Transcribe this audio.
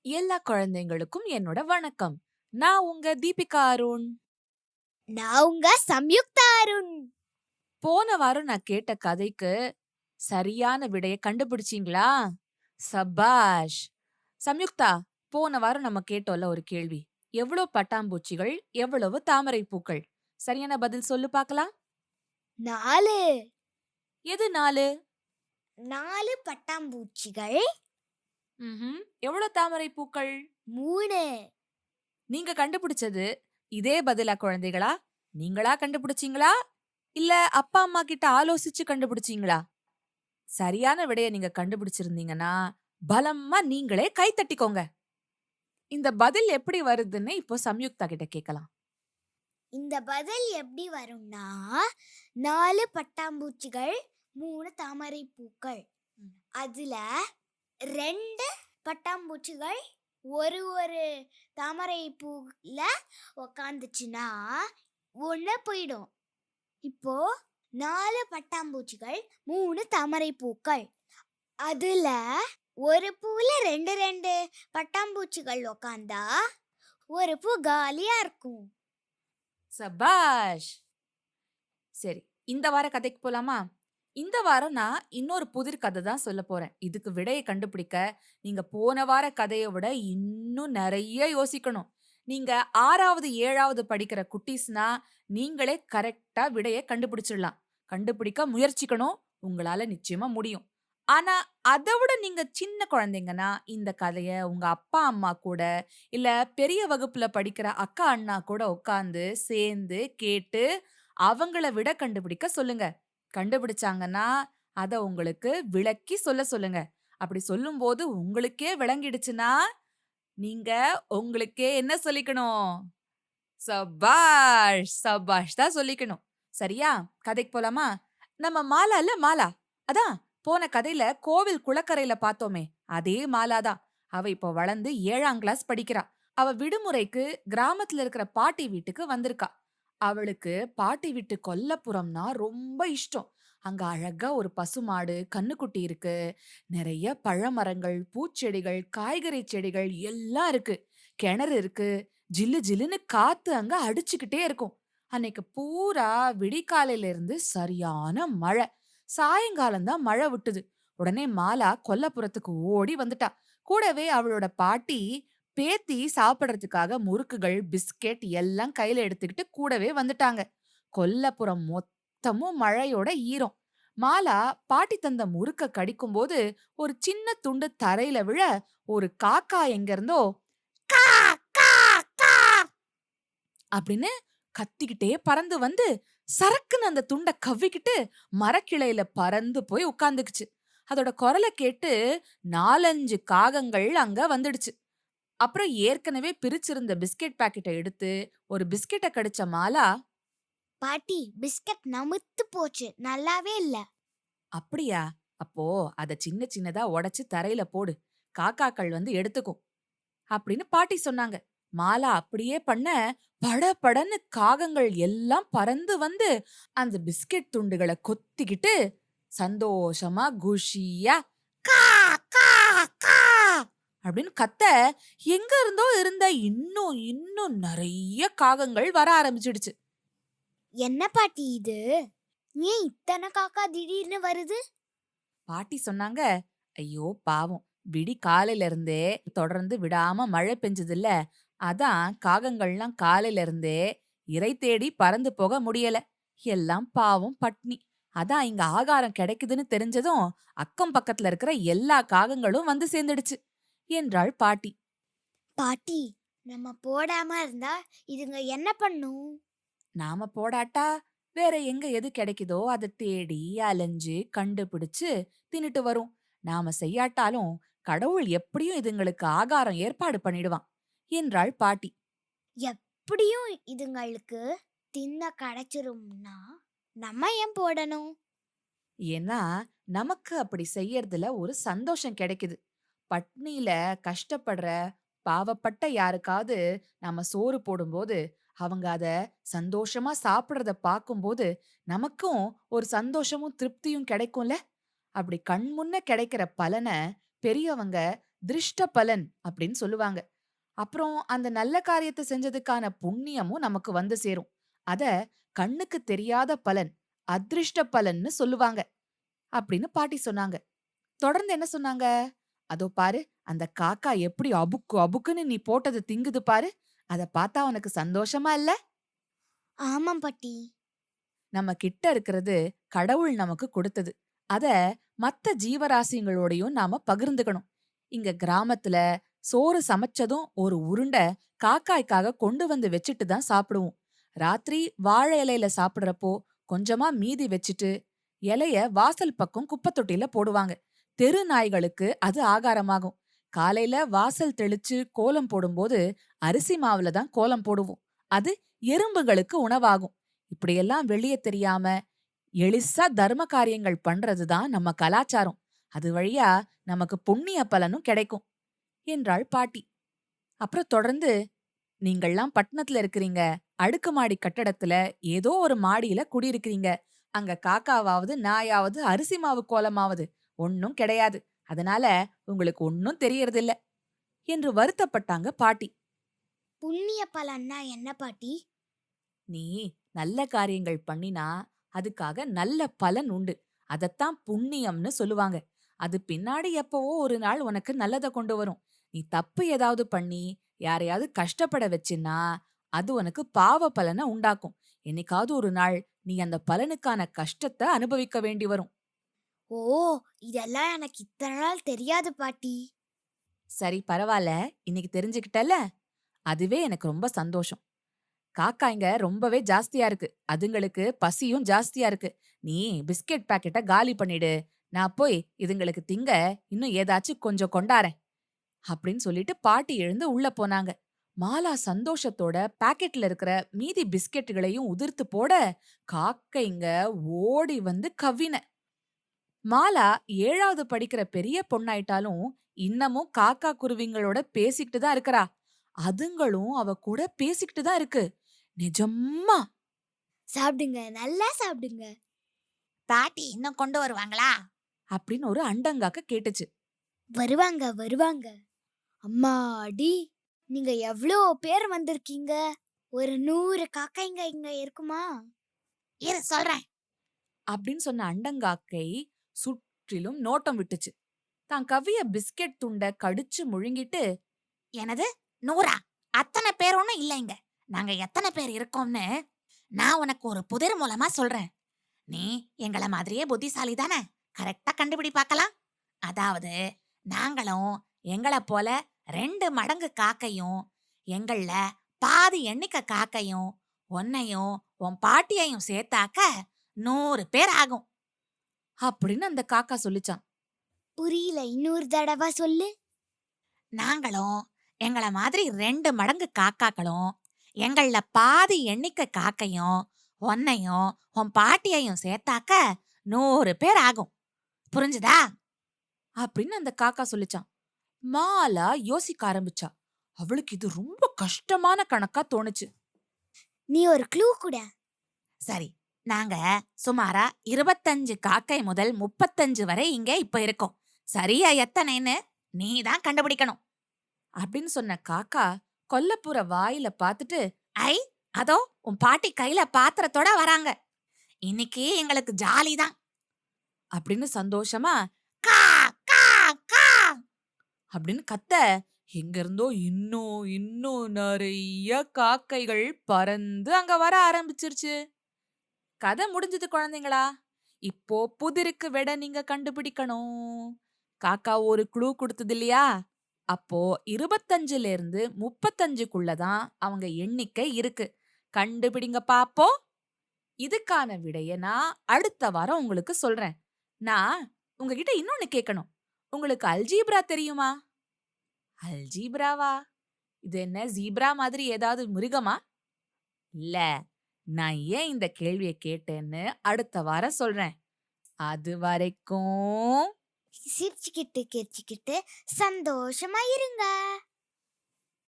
எல்லா குழந்தைங்களுக்கும் என்னோட வணக்கம். நான் உங்க தீபிகா அருண். நான் உங்க சம்யுக்தா அருண். போன வாரம் நான் கேட்ட கதைக்கு சரியான விடைய கண்டுபிடிச்சீங்களா? சபாஷ்! சம்யுக்தா, போன வாரம் நம்ம கேட்டோம்ல ஒரு கேள்வி. எவ்வளவு பட்டாம்பூச்சிகள், எவ்வளவு தாமரை பூக்கள்? சரியான பதில் சொல்லு பார்க்கலாம். 4 எது 4? 4 பட்டாம்பூச்சிகள், எவ்வளவு தாமரை பூக்கள்? 3. நீங்க கண்டுபிடிச்சது இதே பதிலா குழந்தைகளா? நீங்களா கண்டுபிடிச்சீங்களா? இல்ல அப்பா அம்மா கிட்ட ஆலோசிச்சு கண்டுபிடிச்சீங்களா? சரியான விடைய நீங்க கண்டுபிடிச்சிருந்தீங்கன்னா, பலமா நீங்களே கை தட்டிக்கோங்க. இந்த பதில் எப்படி வருதுன்னு இப்போ சம்யுக்தா கிட்ட கேக்கலாம். இந்த பதில் எப்படி வரும்னா 4 பட்டாம்பூச்சிகள், 3 தாமரை பூக்கள். அதுல 2 பட்டாம்பூச்சிகள் ஒரு ஒரு தாமரை பூல உக்காந்துச்சுன்னா 1 போயிடும். இப்போ 4 பட்டாம்பூச்சிகள், 3 தாமரை பூக்கள். அதுல ஒரு பூல 2 பட்டாம்பூச்சிகள் உக்காந்தா ஒரு பூ காலியா இருக்கும். சபாஷ்! சரி, இந்த வார கதைக்கு போலாமா? இந்த வாரம் நான் இன்னொரு புதிர் கதை தான் சொல்லப் போறேன். இதுக்கு விடைய கண்டுபிடிக்க நீங்க போன வார கதைய விட இன்னும் நெறைய யோசிக்கணும். நீங்க 6வது, 7வது படிக்கிற குட்டீஸ்னா நீங்களே கரெக்ட்டா விடைய கண்டுபிடிச்சிடலாம். கண்டுபிடிக்க முயற்சிக்கணும். உங்களால நிச்சயமா முடியும். ஆனா அத விட நீங்க சின்ன குழந்தைங்கன்னா இந்த கதைய உங்க அப்பா, அம்மா கூட இல்ல பெரிய வகுப்புல படிக்கிற அக்கா, அண்ணா கூட உட்கார்ந்து சேர்ந்து கேட்டு அவங்கள விட கண்டுபிடிக்க சொல்லுங்க. கண்டுபிடிச்சாங்கன்னா, அத உங்களுக்கு விளக்கி சொல்லுங்க. அப்படி சொல்லும்போது உங்களுக்கே விளங்கிடுச்சுன்னா, நீங்க உங்களுக்கே என்ன சொல்லிக்கணும்? சபாஷ்! சபாஷ் தான் சொல்லிக்கணும். சரியா? கதைக்கு போலாமா? நம்ம மாலா இல்ல மாலா. அதான் போன கதையில கோவில் குளக்கரையில பார்த்தோமே, அதே மாலா தான். அவ இப்போ வளர்ந்து 7ஆம் கிளாஸ் படிக்கிறா. அவ விடுமுறைக்கு கிராமத்துல இருக்கிற பாட்டி வீட்டுக்கு வந்திருக்கா. அவளுக்கு பாட்டி வீட்டு கொல்லைப்புறம்னா ரொம்ப இஷ்டம். அங்க அழகா ஒரு பசுமாடு, கன்னுக்குட்டி இருக்கு. நெறைய பழமரங்கள், பூச்செடிகள், காய்கறி செடிகள் எல்லாம் இருக்கு. கிணறு இருக்கு. ஜில்லு ஜில்லுன்னு காத்து அங்க அடிச்சுக்கிட்டே இருக்கும். அன்னைக்கு பூரா விடிகாலையில இருந்து சரியான மழை. சாயங்காலம் தான் மழை விட்டுது. உடனே மாலா கொல்லைப்புறத்துக்கு ஓடி வந்துட்டா. கூடவே அவளோட பாட்டி பேத்தி சாப்பிடறதுக்காக முறுக்குகள், பிஸ்கெட் எல்லாம் கையில எடுத்துக்கிட்டு கூடவே வந்துட்டாங்க. கொல்லைப்புறம் மொத்தமும் மழையோட ஈரம். மாலா பாட்டி தந்த முறுக்க கடிக்கும்போது ஒரு சின்ன துண்டு தரையில விழ ஒரு காக்கா எங்க இருந்தோ கா கா கா அப்படின்னு கத்திக்கிட்டே பறந்து வந்து சரக்குன்னு அந்த துண்ட கவ்விக்கிட்டு மரக்கிளையில பறந்து போய் உட்கார்ந்துக்குச்சு. அதோட குரலை கேட்டு 4, 5 காகங்கள் அங்க வந்துடுச்சு. அப்புறம் ஏற்கனவே பிரிச்சிருந்த பிஸ்கெட் பாக்கெட்ட எடுத்து ஒரு பிஸ்கெட்ட கடிச்ச மாலா, பாட்டி, பிஸ்கட் நமுத்து போச்சு, நல்லாவே இல்ல. அப்படியா? அப்போ அத சின்ன சின்னதா உடைச்சு தரையில போடு. காக்காக்கள் வந்து எடுத்துக்கும். அப்படின்னு பாட்டி சொன்னாங்க. மாலா அப்படியே பண்ண படபடன்னு காகங்கள் எல்லாம் பறந்து வந்து அந்த பிஸ்கெட் துண்டுகள கொத்திக்கிட்டு சந்தோஷமா குஷியா கா கா கா அப்படின்னு கத்த எங்க இருந்தோ இருந்த இன்னும் இன்னும் நிறைய காகங்கள் வர ஆரம்பிச்சிடுச்சு. என்ன பாட்டி இது? ஏன் இத்தனை காக்கா திடீர்னு வருது? பாட்டி சொன்னாங்க, ஐயோ பாவம், விடி காலையில இருந்தே தொடர்ந்து விடாம மழை பெஞ்சதுல்ல, அதான் காகங்கள்லாம் காலையில இருந்தே இரை தேடி பறந்து போக முடியல. எல்லாம் பாவம் பட்னி. அதான் இங்க ஆகாரம் கிடைக்குதுன்னு தெரிஞ்சதும் அக்கம் பக்கத்துல இருக்கிற எல்லா காகங்களும் வந்து சேர்ந்துடுச்சு என்றாள் பாட்டி. பாட்டி, நம்ம போடாம இருந்தா இதுங்க என்ன பண்ணும்? நாம போடாட்டா வேற எங்க எது கிடைக்குதோ அதை தேடி அலைஞ்சு கண்டுபிடிச்சு தின்னுட்டு வரும். நாம செய்யாட்டாலும் கடவுள் எப்படியும் இதுங்களுக்கு ஆகாரம் ஏற்பாடு பண்ணிடுவான் என்றாள் பாட்டி. எப்படியும் இதுங்களுக்கு தின்ன கிடைச்சிரும்னா நம்ம ஏன் போடணும்? ஏன்னா நமக்கு அப்படி செய்யறதுல ஒரு சந்தோஷம் கிடைக்குது. பட்னியில கஷ்டப்படுற பாவப்பட்ட யாருக்காவது நாம சோறு போடும்போது அவங்க அத சந்தோஷமா சாப்பிடுறத பார்க்கும்போது நமக்கும் ஒரு சந்தோஷமும் திருப்தியும் கிடைக்கும்ல. அப்படி கண் முன்ன கிடைக்கிற பலனை பெரியவங்க திருஷ்ட பலன் அப்படின்னு சொல்லுவாங்க. அப்புறம் அந்த நல்ல காரியத்த செஞ்சதுக்கான புண்ணியமும் நமக்கு வந்து சேரும். அத கண்ணுக்கு தெரியாத பலன், அதிருஷ்ட பலன்னு சொல்லுவாங்க அப்படின்னு பாட்டி சொன்னாங்க. தொடர்ந்து என்ன சொன்னாங்க? அதோ பாரு, அந்த காக்கா எப்படி அபுக்கு அபுக்குன்னு நீ போட்டது திங்குது பாரு. அத பார்த்தா உனக்கு சந்தோஷமா இல்ல? ஆமாம் பாட்டி. நம்ம கிட்ட இருக்கிறது கடவுள் நமக்கு கொடுத்தது. அத மத்த ஜீவராசிங்களோடையும் நாம பகிர்ந்துக்கணும். இங்க கிராமத்துல சோறு சமைச்சதும் ஒரு உருண்டை காக்காய்க்காக கொண்டு வந்து வச்சுட்டு தான் சாப்பிடுவோம். ராத்திரி வாழை இலையில சாப்பிடுறப்போ கொஞ்சமா மீதி வச்சுட்டு இலைய வாசல் பக்கம் குப்பை தொட்டியில போடுவாங்க. தெரு நாய்களுக்கு அது ஆகாரமாகும். காலையில வாசல் தெளிச்சு கோலம் போடும்போது அரிசி மாவுல தான் கோலம் போடுவோம். அது எறும்புகளுக்கு உணவாகும். இப்படியெல்லாம் வெளிய தெரியாம எளிசா தர்ம காரியங்கள் பண்றதுதான் நம்ம கலாச்சாரம். அது வழியா நமக்கு புண்ணிய பலனும் கிடைக்கும் என்றாள் பாட்டி. அப்புறம் தொடர்ந்து, நீங்கள்லாம் பட்டணத்துல இருக்கிறீங்க. அடுக்குமாடி கட்டடத்துல ஏதோ ஒரு மாடியில குடியிருக்கிறீங்க. அங்க காக்காவாவது நாயாவது அரிசி மாவு கோலமாவது ஒண்ணும் கிடையாது. அதனால உங்களுக்கு ஒண்ணும் தெரியறதில்ல என்று வருத்தப்பட்டாங்க பாட்டி. புண்ணிய பலன்னா என்ன பாட்டி? நீ நல்ல காரியங்கள் பண்ணினா அதுக்காக நல்ல பலன் உண்டு. அதத்தான் புண்ணியம்னு சொல்லுவாங்க. அது பின்னாடி எப்பவோ ஒரு நாள் உனக்கு நல்லத கொண்டு வரும். நீ தப்பு ஏதாவது பண்ணி யாரையாவது கஷ்டப்பட வச்சின்னா அது உனக்கு பாவ பலனை உண்டாக்கும். என்னைக்காவது ஒரு நாள் நீ அந்த பலனுக்கான கஷ்டத்த அனுபவிக்க வேண்டி வரும். ஓ! இதெல்லாம் எனக்கு இத்தன நாள் தெரியாது பாட்டி. சரி பரவாயில்ல, இன்னைக்கு தெரிஞ்சுக்கிட்டல? அதுவே எனக்கு ரொம்ப சந்தோஷம். காக்காய்ங்க ரொம்பவே ஜாஸ்தியா இருக்கு. அதுங்களுக்கு பசியும் ஜாஸ்தியா இருக்கு. நீ பிஸ்கெட் பாக்கெட்ட காலி பண்ணிடு. நான் போய் இதுங்களுக்கு திங்க இன்னும் ஏதாச்சும் கொஞ்சம் கொண்டாரேன். அப்படின்னு சொல்லிட்டு பாட்டி எழுந்து உள்ள போனாங்க. மாலா சந்தோஷத்தோட பாக்கெட்ல இருக்கிற மீதி பிஸ்கெட்டுகளையும் உதிர்த்து போட, காக்கைங்க ஓடி வந்து கவ்வின. மாலா 7வது படிக்கிற பெரிய பொண்ணாயிட்டாலும், இன்னமும் காக்கா குருவிங்களோட பேசிக்கிட்டு தான் இருக்கறா. அதுங்களும் அவ கூட பேசிக்கிட்டு தான் இருக்கு. நிஜம்மா? சாப்பிடுங்க, நல்லா சாப்பிடுங்க. பாட்டி இன்னும் கொண்டு வருவாங்களா? அப்படின்னு ஒரு அண்டங்காக்க கேட்டுச்சு. வருவாங்க, வருவாங்க. அம்மாடி! நீங்க எவ்ளோ பேர் வந்திருக்கீங்க? ஒரு 100 காக்கைங்க இங்க இருக்குமா? இரு சொல்றேன். அப்படின்னு சொன்ன அண்டங்காக்கை சுற்றிலும் நோட்டம் விட்டுச்சு. தான் கவ்விய பிஸ்கெட் துண்ட கடிச்சு முழுங்கிட்டு, எனது 100 அத்தனை பேர் ஒண்ணும் இல்லைங்க. நாங்க எத்தனை பேர் இருக்கோம்னு நான் உனக்கு ஒரு புதிர் மூலமா சொல்றேன். நீ எங்கள மாதிரியே புத்திசாலி தானே? கரெக்டா கண்டுபிடி பார்க்கலாம். அதாவது நாங்களும் எங்கள போல 2 மடங்கு காக்கையும், எங்கள்ல பாதி எண்ணிக்கை காக்கையும், உன்னையும் உன் பாட்டியையும் சேர்த்தாக்க 100 பேர் ஆகும். அப்படின்னு அந்த காக்கா சொல்லிச்சான். புரியல, இன்னொரு தடவ சொல்லு. நாங்களும் எங்கள மாதிரி 2 மடங்கு காக்காக்களும், எங்கள்ல பாதி எண்ணிக்கை காக்கையும், உன்னையும் உன் பாட்டியையும் சேர்த்தாக்க 100 பேர் ஆகும். புரிஞ்சுதா? அப்படின்னு அந்த காக்கா சொல்லிச்சான். மாலா யோசிக்க ஆரம்பிச்சா. அவளுக்கு இது ரொம்ப கஷ்டமான கணக்கா தோணுச்சு. நீ ஒரு க்ளூ குட. சரி, நாங்க சுமாரா 25 காக்கை முதல் 35 வரை இங்க இப்ப இருக்கோம். சரியா எத்தனைன்னு நீ தான் கண்டுபிடிக்கணும். அப்படின்னு சொன்ன காக்கா கொல்லப்புற வாயில பாத்துட்டு, ஐ, அதோ உன் பாட்டி கையில பாத்திரத்தோட வராங்க. இன்னைக்கு எங்களுக்கு ஜாலி தான். அப்படின்னு சந்தோஷமா கா கா கா அப்படின்னு கத்த, எங்க இருந்தோ இன்னும் இன்னும் நிறைய காக்கைகள் பறந்து அங்க வர ஆரம்பிச்சிருச்சு. கதை முடிஞ்சது குழந்தைங்களா. இப்போ புதிருக்கு விட நீங்க கண்டுபிடிக்கணும். காக்கா ஒரு க்ளூ கொடுத்தது இல்லையா? அப்போ 25ல இருந்து 35க்குள்ள தான் அவங்க எண்ணிக்கை இருக்கு. கண்டுபிடிங்க பாப்போம். இதுக்கான விடைய நான் அடுத்த வாரம் உங்களுக்கு சொல்றேன். நான் உங்ககிட்ட இன்னொன்னு கேட்கணும். உங்களுக்கு அல்ஜீப்ரா தெரியுமா? அல்ஜீப்ராவா? இது என்ன ஜீப்ரா மாதிரி ஏதாவது மிருகமா? இல்ல. நான் ஏன் இந்த கேள்விய கேட்டேன்னு அடுத்த வாரம் சொல்றேன். அது வரைக்கும் சிரிச்சுக்கிட்டு கிரிச்சுக்கிட்டு சந்தோஷமா இருங்க.